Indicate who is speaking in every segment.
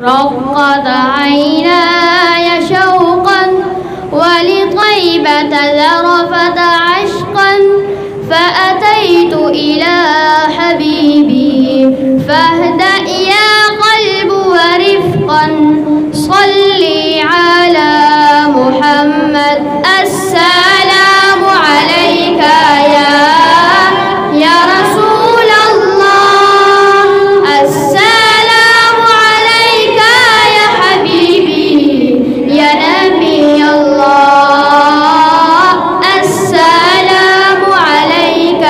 Speaker 1: رقد عيناي شوقا ولطيبة ذرفت عشقا فأتيت إلى حبيبي فاهدأ يا قلب ورفقا صلي على محمد. السلام عليك يا رسول الله، السلام عليك يا حبيبي يا نبي الله، السلام عليك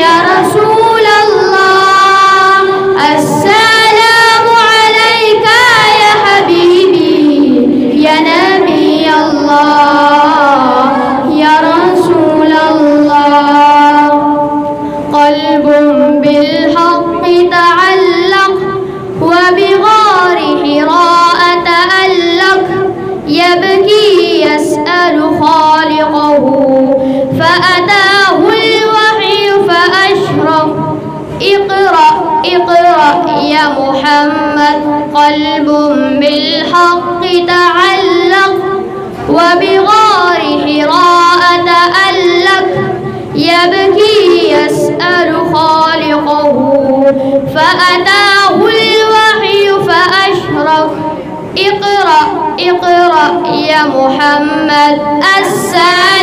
Speaker 1: يا رسول الله، السلام عليك يا حبيبي يا نبي الله يا رسول الله. قلب بالحق تعلق وبغار حراء تألق يبكي يسأل خالقه فأتاه الوحي فأشرق. اقرأ اقرأ يا محمد. قلب بالحق تعلق وبغار حراء تألق يبكي يسأل خالقه فأتاه الوحي فأشرق. اقرأ اقرأ يا محمد. السلام